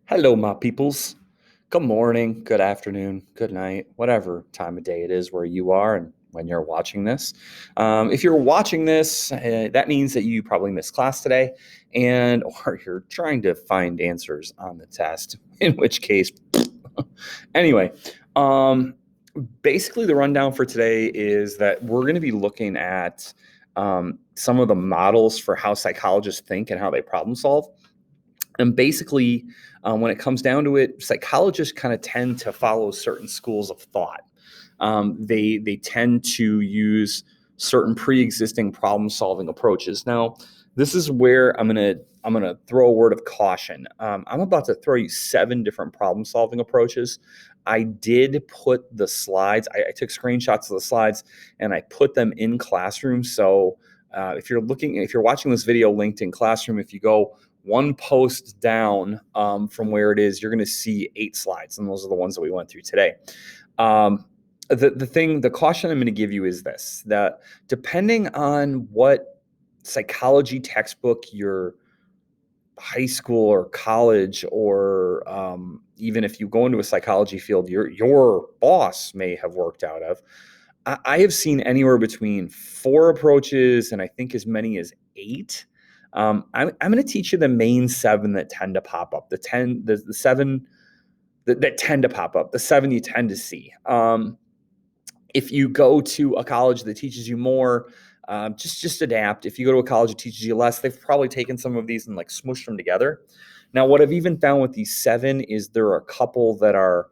Hello, my peoples. Good morning, good afternoon, good night, whatever time of day it is where you are and when you're watching this. If you're watching this, that means that you probably missed class today, and or you're trying to find answers on the test. In which case, anyway, um, basically the rundown for today is that we're going to be looking at some of the models for how psychologists think and how they problem solve. And basically, when it comes down to it, psychologists kind of tend to follow certain schools of thought. They tend to use certain pre-existing problem-solving approaches. Now, this is where I'm gonna throw a word of caution. I'm about to throw you 7 different problem-solving approaches. I did put the slides. I took screenshots of the slides and I put them in Classroom. So if you're watching this video linked in Classroom, if you go one post down from where it is, you're going to see 8 slides, and those are the ones that we went through today. The caution I'm going to give you is this: that depending on what psychology textbook your high school or college, or even if you go into a psychology field, your boss may have worked out of, I have seen anywhere between 4 approaches and I think as many as 8. I'm going to teach you the main 7 that tend to pop up. The 7 that tend to pop up. The 7 you tend to see. If you go to a college that teaches you more, just adapt. If you go to a college that teaches you less, they've probably taken some of these and like smushed them together. Now, what I've even found with these 7 is there are a couple that are,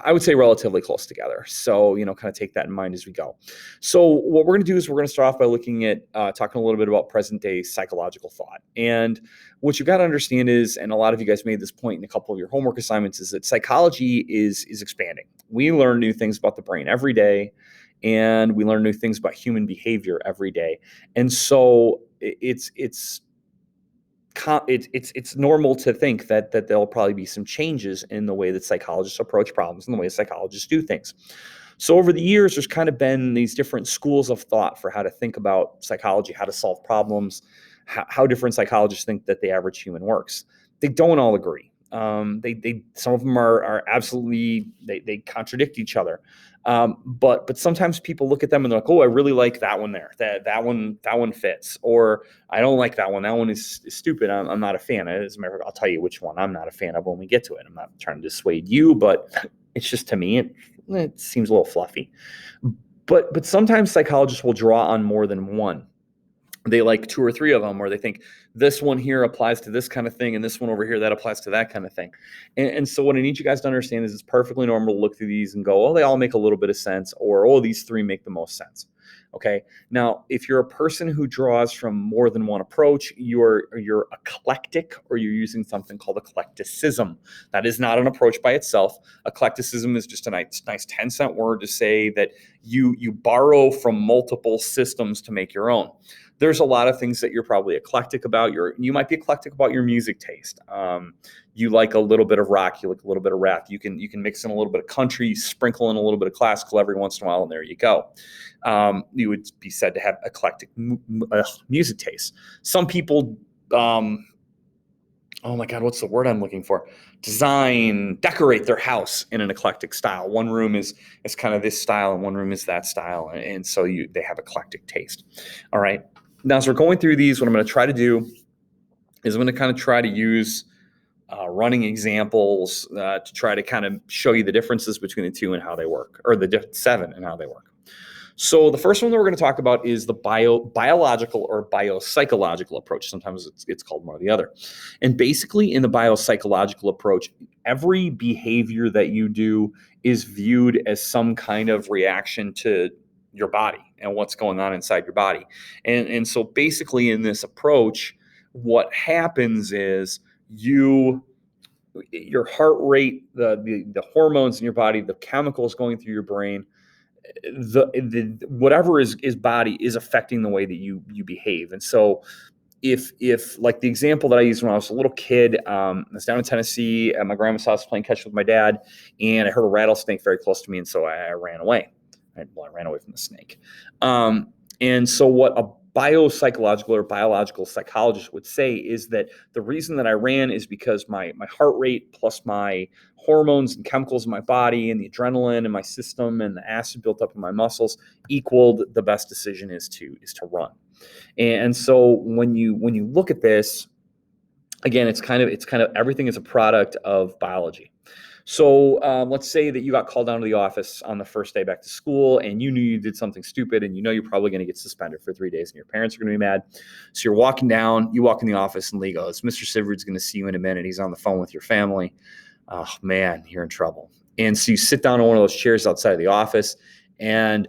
I would say, relatively close together. So, kind of take that in mind as we go. So what we're going to do is we're going to start off by looking at talking a little bit about present day psychological thought. And what you've got to understand is, and a lot of you guys made this point in a couple of your homework assignments, is that psychology is expanding. We learn new things about the brain every day, and we learn new things about human behavior every day. And so it's normal to think that there'll probably be some changes in the way that psychologists approach problems and the way psychologists do things. So over the years, there's kind of been these different schools of thought for how to think about psychology, how to solve problems, how different psychologists think that the average human works. They don't all agree. They some of them are absolutely, they contradict each other. But sometimes people look at them and they're like, oh, I really like that one there. That one fits. Or I don't like that one. That one is stupid. I'm not a fan. As a matter of fact, I'll tell you which one I'm not a fan of when we get to it. I'm not trying to dissuade you, but it's just, to me, it seems a little fluffy. But sometimes psychologists will draw on more than one. They like 2 or 3 of them, or they think this one here applies to this kind of thing, and this one over here, that applies to that kind of thing. And so what I need you guys to understand is it's perfectly normal to look through these and go, oh, they all make a little bit of sense, or, oh, these 3 make the most sense. Okay. Now, if you're a person who draws from more than one approach, you're eclectic, or you're using something called eclecticism. That is not an approach by itself. Eclecticism is just a nice 10-cent word to say that you borrow from multiple systems to make your own. There's a lot of things that you're probably eclectic about. You might be eclectic about your music taste. You like a little bit of rock, you like a little bit of rap. You can mix in a little bit of country, sprinkle in a little bit of classical every once in a while, and there you go. You would be said to have eclectic music taste. Some people, oh my God, what's the word I'm looking for? Decorate their house in an eclectic style. One room is kind of this style, and one room is that style, and so they have eclectic taste. All right. Now, as we're going through these, what I'm going to try to do is I'm going to kind of try to use running examples to try to kind of show you the differences between the 2 and how they work, or the 7 and how they work. So the first one that we're going to talk about is the biological or biopsychological approach. Sometimes it's called one or the other. And basically, in the biopsychological approach, every behavior that you do is viewed as some kind of reaction to your body and what's going on inside your body. And so basically, in this approach, what happens is your heart rate, the hormones in your body, the chemicals going through your brain, the whatever is body is affecting the way that you behave. And so if like the example that I used when I was a little kid, I was down in Tennessee at my grandma's house playing catch with my dad, and I heard a rattlesnake very close to me, and so I ran away. I ran away from the snake. And so what biopsychological or biological psychologists would say is that the reason that I ran is because my heart rate plus my hormones and chemicals in my body and the adrenaline in my system and the acid built up in my muscles equaled the best decision is to run. And so when you look at this, again, it's kind of everything is a product of biology. So let's say that you got called down to the office on the first day back to school and you knew you did something stupid and you know you're probably going to get suspended for 3 days and your parents are going to be mad. So you're walking down, you walk in the office and Lee goes, Mr. Siverd's going to see you in a minute. He's on the phone with your family. Oh, man, you're in trouble. And so you sit down on one of those chairs outside of the office and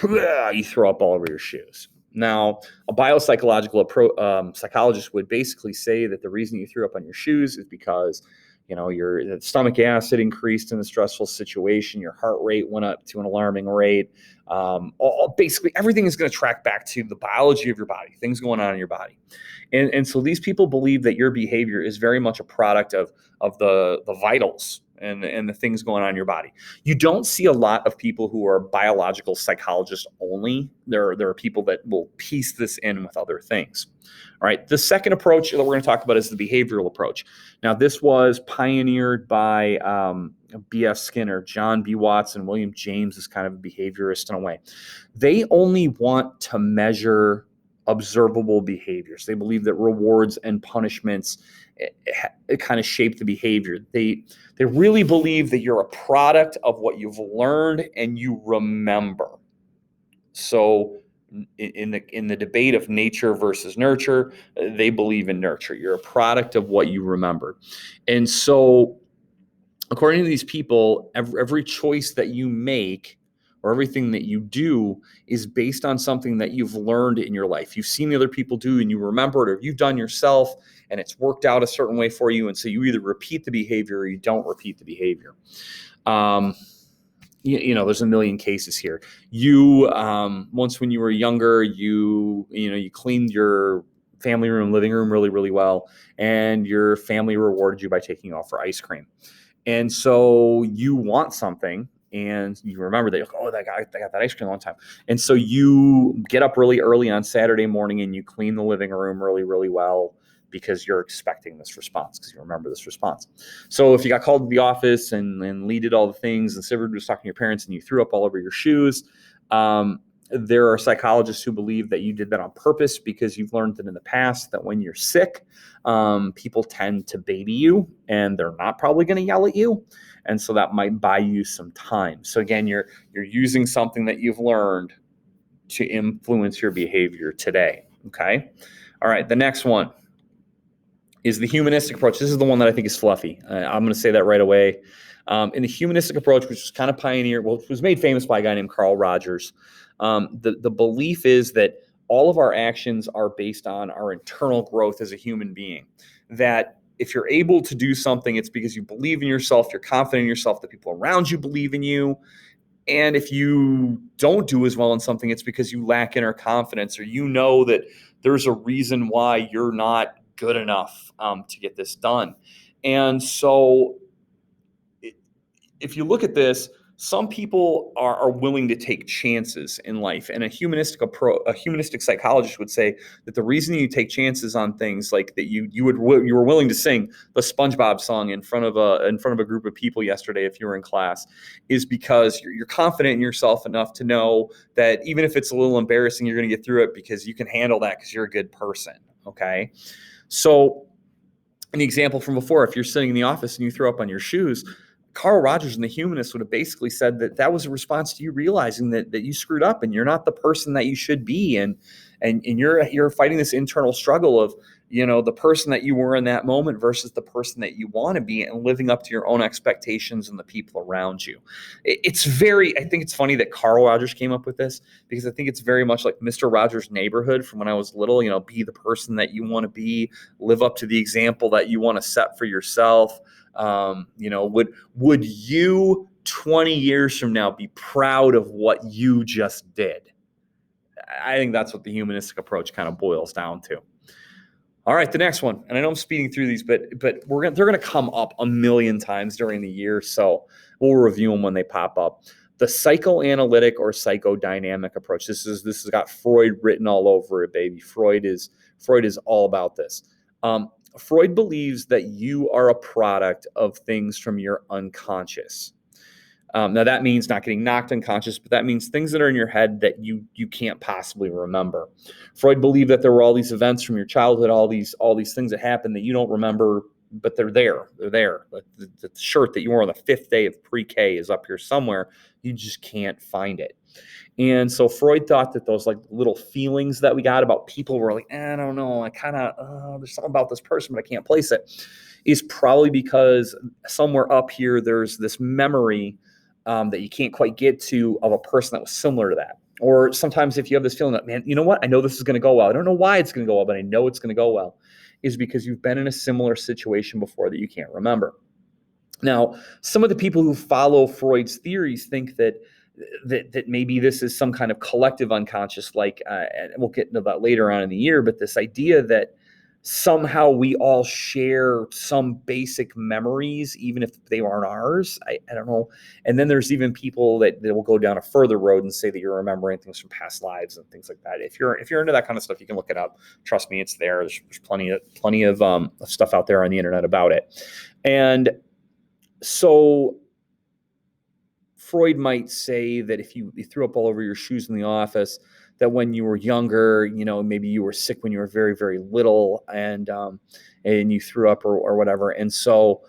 you throw up all over your shoes. Now, a biopsychological psychologist would basically say that the reason you threw up on your shoes is because your stomach acid increased in a stressful situation, your heart rate went up to an alarming rate. Basically, everything is going to track back to the biology of your body, things going on in your body. And so these people believe that your behavior is very much a product of the vitals and the things going on in your body. You don't see a lot of people who are biological psychologists only. There are people that will piece this in with other things. All right. The second approach that we're going to talk about is the behavioral approach. Now, this was pioneered by B.F. Skinner, John B. Watson, William James is kind of a behaviorist in a way. They only want to measure observable behaviors. They believe that rewards and punishments it kind of shape the behavior. They really believe that you're a product of what you've learned and you remember. So in the debate of nature versus nurture, they believe in nurture. You're a product of what you remember. And so according to these people, every choice that you make or everything that you do is based on something that you've learned in your life. You've seen other people do and you remember it, or you've done yourself and it's worked out a certain way for you. And so you either repeat the behavior or you don't repeat the behavior. There's a million cases here. You once when you were younger, you cleaned your family room, living room really, really well, and your family rewarded you by taking you out for ice cream. And so you want something, and you remember that, oh, that guy, I got that ice cream a long time. And so you get up really early on Saturday morning and you clean the living room really, really well because you're expecting this response, because you remember this response. So if you got called to the office and Lee did all the things and Siverd was talking to your parents and you threw up all over your shoes, there are psychologists who believe that you did that on purpose because you've learned that in the past that when you're sick, people tend to baby you and they're not probably going to yell at you. And so that might buy you some time. So again, you're using something that you've learned to influence your behavior today. Okay. All right. The next one is the humanistic approach. This is the one that I think is fluffy. I'm going to say that right away. In the humanistic approach, which was kind of pioneered, it was made famous by a guy named Carl Rogers. The belief is that all of our actions are based on our internal growth as a human being. That if you're able to do something, it's because you believe in yourself, you're confident in yourself, the people around you believe in you. And if you don't do as well in something, it's because you lack inner confidence, or you know that there's a reason why you're not good enough to get this done. And so if you look at this, some people are willing to take chances in life, and a humanistic psychologist would say that the reason you take chances on things like that you were willing to sing the SpongeBob song in front of a group of people yesterday if you were in class is because you're confident in yourself enough to know that even if it's a little embarrassing, you're going to get through it because you can handle that because you're a good person. Okay, so an example from before, if you're sitting in the office and you throw up on your shoes, Carl Rogers and the humanists would have basically said that was a response to you realizing that you screwed up and you're not the person that you should be, and you're fighting this internal struggle of the person that you were in that moment versus the person that you want to be, and living up to your own expectations and the people around you. I think it's funny that Carl Rogers came up with this, because I think it's very much like Mr. Rogers' Neighborhood from when I was little. Be the person that you want to be, live up to the example that you want to set for yourself. Would you 20 years from now be proud of what you just did? I think that's what the humanistic approach kind of boils down to. All right, the next one, and I know I'm speeding through these, but they're going to come up a million times during the year, so we'll review them when they pop up. The psychoanalytic or psychodynamic approach. This has got Freud written all over it, baby. Freud is all about this. Freud believes that you are a product of things from your unconscious. Now that means not getting knocked unconscious, but that means things that are in your head that you can't possibly remember. Freud believed that there were all these events from your childhood, all these things that happened that you don't remember, but they're there. They're there. The shirt that you wore on the 5th day of pre-K is up here somewhere. You just can't find it. And so Freud thought that those like little feelings that we got about people were like, I don't know, I kind of, there's something about this person, but I can't place it, is probably because somewhere up here there's this memory that you can't quite get to of a person that was similar to that. Or sometimes if you have this feeling that, man, you know what? I know this is going to go well. I don't know why it's going to go well, but I know it's going to go well, is because you've been in a similar situation before that you can't remember. Now, some of the people who follow Freud's theories think that maybe this is some kind of collective unconscious, like, and we'll get into that later on in the year, but this idea that somehow we all share some basic memories, even if they aren't ours. I don't know. And then there's even people that will go down a further road and say that you're remembering things from past lives and things like that. If you're into that kind of stuff, you can look it up. Trust me, it's there. There's plenty of stuff out there on the internet about it. And so Freud might say that if you threw up all over your shoes in the office, that when you were younger, maybe you were sick when you were very, very little, and you threw up or whatever, and so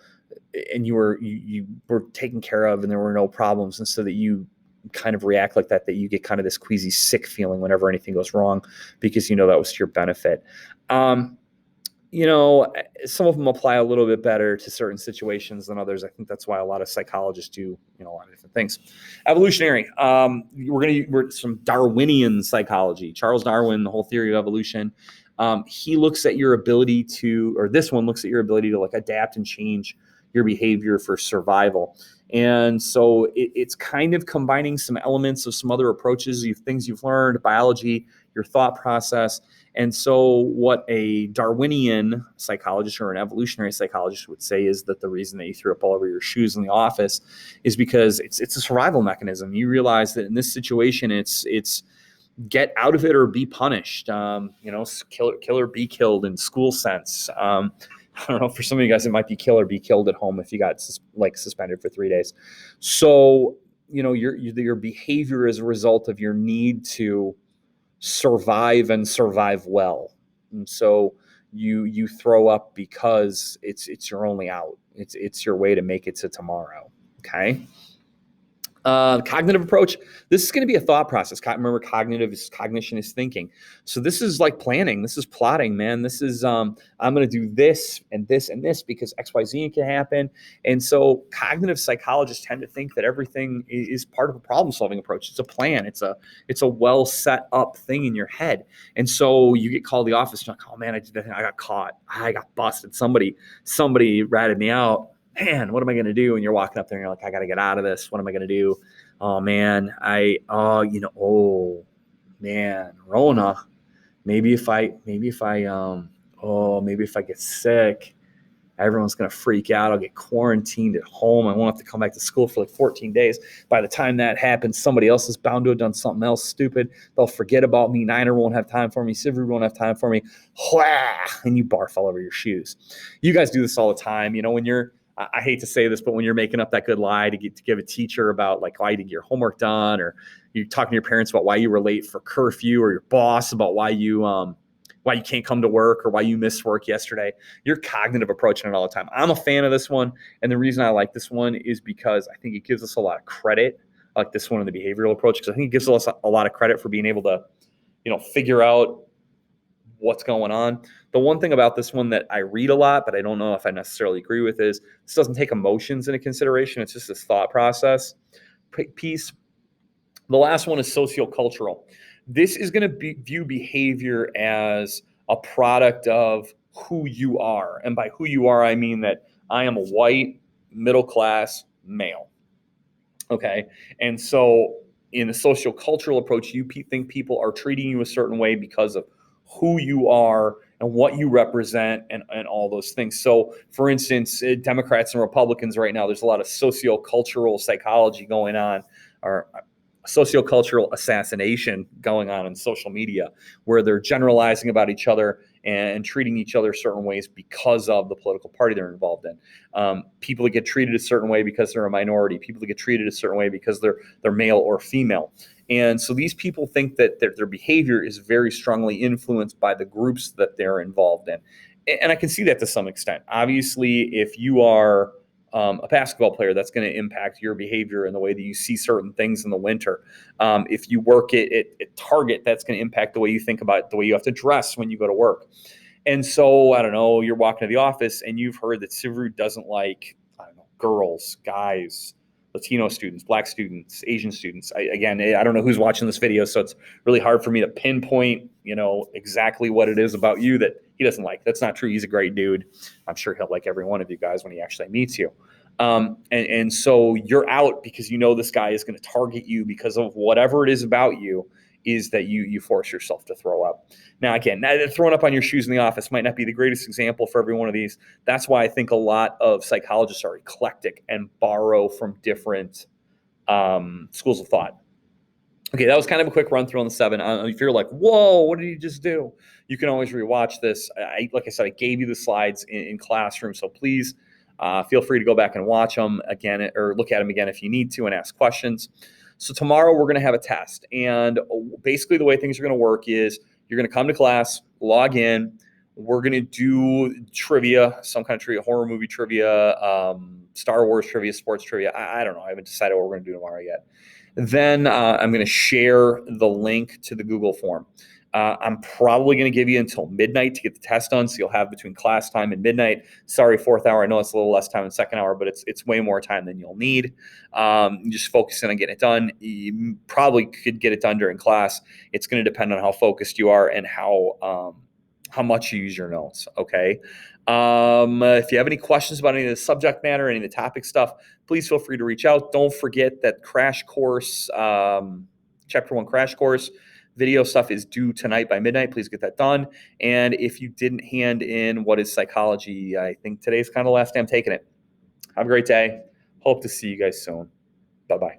you were taken care of, and there were no problems, and so that you kind of react like that you get kind of this queasy sick feeling whenever anything goes wrong, because that was to your benefit. Some of them apply a little bit better to certain situations than others. I think that's why a lot of psychologists do, a lot of different things. Evolutionary. We're some Darwinian psychology. Charles Darwin, the whole theory of evolution. He looks at your ability this one looks at your ability to like adapt and change your behavior for survival. And so it's kind of combining some elements of some other approaches, things you've learned, biology, your thought process. And so what a Darwinian psychologist or an evolutionary psychologist would say is that the reason that you threw up all over your shoes in the office is because it's a survival mechanism. You realize that in this situation, it's get out of it or be punished. Kill or be killed in school sense. I don't know, for some of you guys, it might be kill or be killed at home if you got suspended for 3 days. So, your behavior is a result of your need to survive and survive well. And so you throw up because it's your only out. It's your way to make it to tomorrow. Okay. Cognitive approach. This is going to be a thought process. Remember, cognition is thinking. So this is like planning. This is plotting, man. This is I'm going to do this and this and this because X, Y, Z can happen. And so cognitive psychologists tend to think that everything is part of a problem-solving approach. It's a plan. It's a well set up thing in your head. And so you get called to the office. You're like, oh man, I did that thing. I got caught. I got busted. Somebody ratted me out. Man, what am I going to do? And you're walking up there and you're like, I got to get out of this. What am I going to do? Oh man, Rona. Maybe if I get sick, everyone's going to freak out. I'll get quarantined at home. I won't have to come back to school for like 14 days. By the time that happens, somebody else is bound to have done something else stupid. They'll forget about me. Niner won't have time for me. Sivri won't have time for me. And you barf all over your shoes. You guys do this all the time. When I hate to say this, but when you're making up that good lie to give a teacher about like why you didn't get your homework done, or you're talking to your parents about why you were late for curfew, or your boss about why you can't come to work or why you missed work yesterday, you're cognitive approaching it all the time. I'm a fan of this one. And the reason I like this one is because I think it gives us a lot of credit, like this one in the behavioral approach, because I think it gives us a lot of credit for being able to, figure out what's going on. The one thing about this one that I read a lot, but I don't know if I necessarily agree with, is this doesn't take emotions into consideration. It's just this thought process piece. The last one is sociocultural. This is going to view behavior as a product of who you are. And by who you are, I mean that I am a white, middle-class male. Okay? And so in the sociocultural approach, you think people are treating you a certain way because of who you are and what you represent and all those things. So, for instance, Democrats and Republicans right now, there's a lot of sociocultural psychology going on or sociocultural assassination going on in social media, where they're generalizing about each other and treating each other certain ways because of the political party they're involved in. People that get treated a certain way because they're a minority, people that get treated a certain way because they're male or female. And so these people think that their behavior is very strongly influenced by the groups that they're involved in. And I can see that to some extent. Obviously, if you are a basketball player, that's going to impact your behavior and the way that you see certain things in the winter. If you work at Target, that's going to impact the way you think about it, the way you have to dress when you go to work. And so, I don't know, you're walking to the office and you've heard that Subaru doesn't like, I don't know, girls, guys, Latino students, Black students, Asian students. I don't know who's watching this video, so it's really hard for me to pinpoint, exactly what it is about you that he doesn't like. That's not true. He's a great dude. I'm sure he'll like every one of you guys when he actually meets you. And so you're out because this guy is going to target you because of whatever it is about you is that you force yourself to throw up. Now, again, throwing up on your shoes in the office might not be the greatest example for every one of these. That's why I think a lot of psychologists are eclectic and borrow from different schools of thought. Okay, that was kind of a quick run through on the 7. If you're like, whoa, what did he just do? You can always rewatch this. Like I said, I gave you the slides in classroom, so please feel free to go back and watch them again or look at them again if you need to and ask questions. So tomorrow we're going to have a test. And basically the way things are going to work is you're going to come to class, log in. We're going to do trivia, some kind of trivia, horror movie trivia, Star Wars trivia, sports trivia. I don't know. I haven't decided what we're going to do tomorrow yet. Then I'm going to share the link to the Google form. I'm probably going to give you until midnight to get the test done, so you'll have between class time and midnight. Sorry, 4th hour. I know it's a little less time than 2nd hour, but it's way more time than you'll need. Just focusing on getting it done. You probably could get it done during class. It's going to depend on how focused you are and how much you use your notes, okay? If you have any questions about any of the subject matter, any of the topic stuff, please feel free to reach out. Don't forget that crash course, Chapter 1 crash course, video stuff is due tonight by midnight. Please get that done. And if you didn't hand in What is Psychology, I think today's kind of the last day I'm taking it. Have a great day. Hope to see you guys soon. Bye-bye.